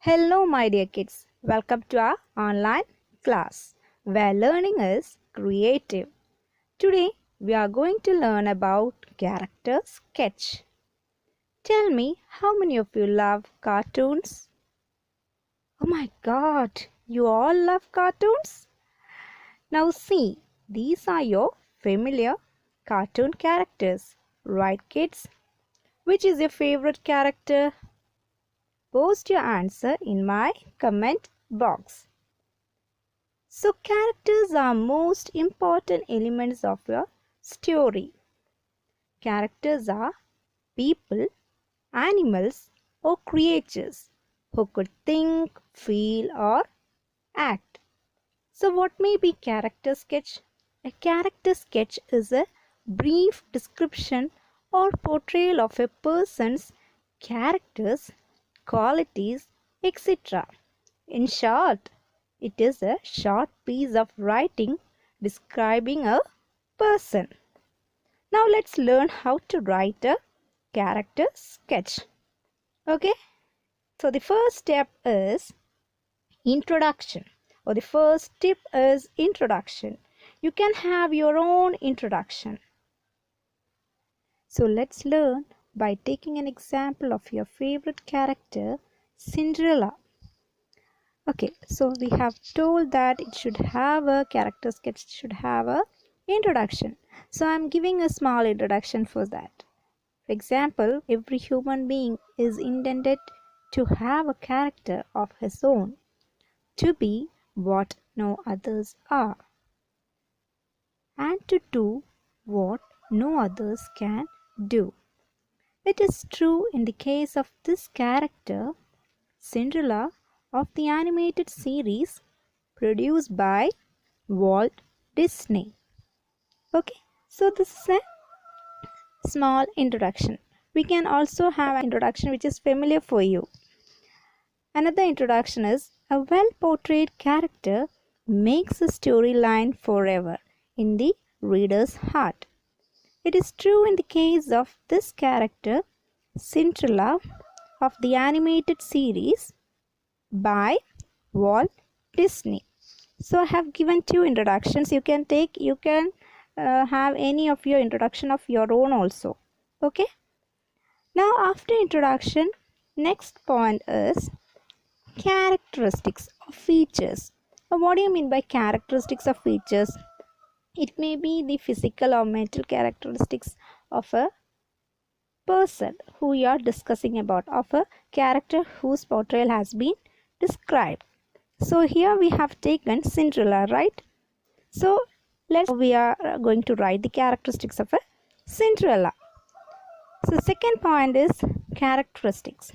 Hello, my dear kids. Welcome to our online class where learning is creative. Today, we are going to learn about character sketch. Tell me, how many of you love cartoons? Oh my god, you all love cartoons? Now, see, these are your familiar cartoon characters, right, kids? Which is your favorite character? Post your answer in my comment box. So, characters are most important elements of your story. Characters are people, animals, or creatures who could think, feel, or act. So, what may be character sketch? A character sketch is a brief description or portrayal of a person's characters, qualities, etc. In short, it is a short piece of writing describing a person. Now let's learn how to write a character sketch. Okay? So the first step is introduction, or the first tip is introduction. You can have your own introduction. So let's learn by taking an example of your favorite character, Cinderella. Okay, so we have told that it should have a character sketch, should have a introduction. So I'm giving a small introduction for that. For example, every human being is intended to have a character of his own, to be what no others are, and to do what no others can do. It is true in the case of this character, Cinderella, of the animated series produced by Walt Disney. Okay, so this is a small introduction. We can also have an introduction which is familiar for you. Another introduction is a well portrayed character makes a storyline forever in the reader's heart. It is true in the case of this character, Cinderella, of the animated series by Walt Disney. So I have given two introductions. You can have any of your introduction of your own also. Okay. Now after introduction, next point is characteristics or features. What do you mean by characteristics of features? It may be the physical or mental characteristics of a person who you are discussing about, of a character whose portrayal has been described. So here we have taken Cinderella, right? So we are going to write the characteristics of a Cinderella. So second point is characteristics.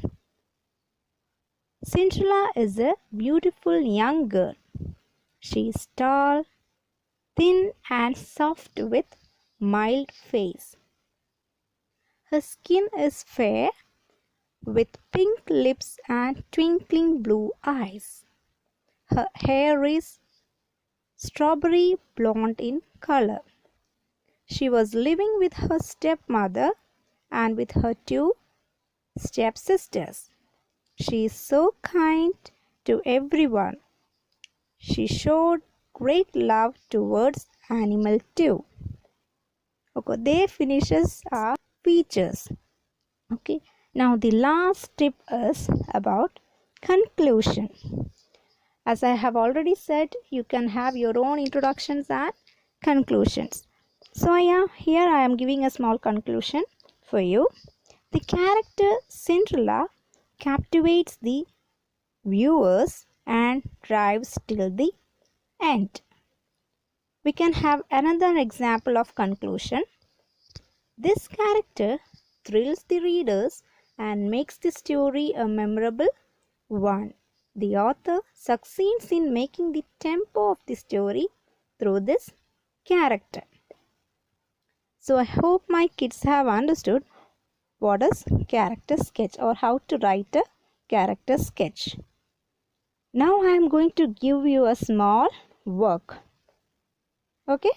Cinderella is a beautiful young girl. She is tall, thin and soft with mild face. Her skin is fair with pink lips and twinkling blue eyes. Her hair is strawberry blonde in color. She was living with her stepmother and with her two stepsisters. She is so kind to everyone. She showed great love towards animals too. Okay, they finishes our features. Okay, now the last tip is about conclusion. As I have already said, you can have your own introductions and conclusions. So here I am giving a small conclusion for you. The character Cinderella captivates the viewers and drives till the end. We can have another example of conclusion. This character thrills the readers and makes the story a memorable one. The author succeeds in making the tempo of the story through this character. So I hope my kids have understood what is character sketch or how to write a character sketch. Now I am going to give you a small work. Okay?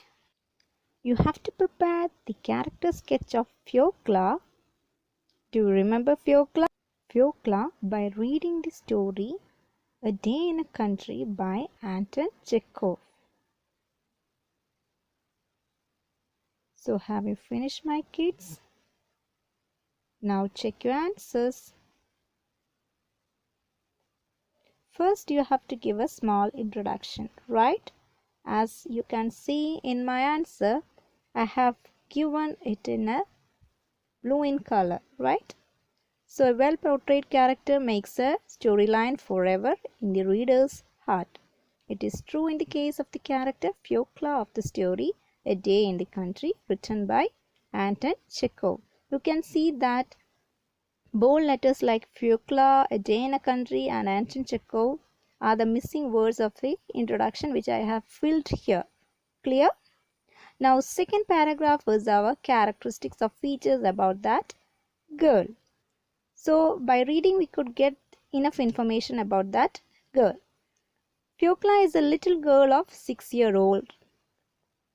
You have to prepare the character sketch of Fiocla. Do you remember Fiocla? Fyokla by reading the story A Day in a Country by Anton Chekhov. So have you finished, my kids? Now check your answers. First you have to give a small introduction, right? As you can see in my answer, I have given it in a blue in color, right? So a well-portrayed character makes a storyline forever in the reader's heart. It is true in the case of the character Fyokla of the story A Day in the Country, written by Anton Chekhov. You can see that bold letters like Fyokla, A Day in a Country and Anton Chekhov are the missing words of the introduction which I have filled here. Clear? Now second paragraph is our characteristics of features about that girl. So by reading we could get enough information about that girl. Fyokla is a little girl of 6-year-old.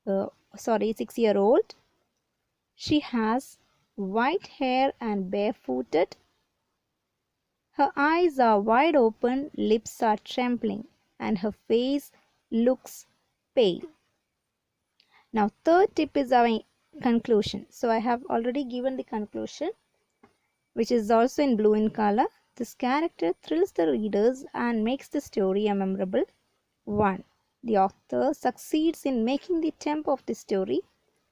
6-year-old. She has white hair and barefooted. Her eyes are wide open, lips are trembling, and her face looks pale. Now third tip is our conclusion. So I have already given the conclusion, which is also in blue in color. This character thrills the readers and makes the story a memorable one. The author succeeds in making the tempo of the story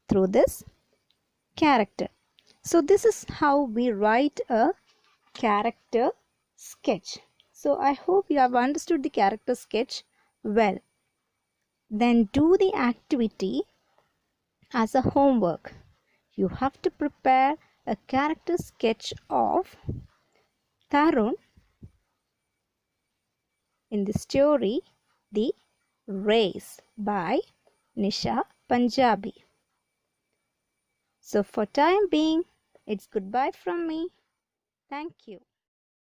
through this character. So this is how we write a character sketch. So I hope you have understood the character sketch well. Then do the activity as a homework. You have to prepare a character sketch of Tarun in the story The Race by Nisha Punjabi. So for time being, it's goodbye from me. Thank you.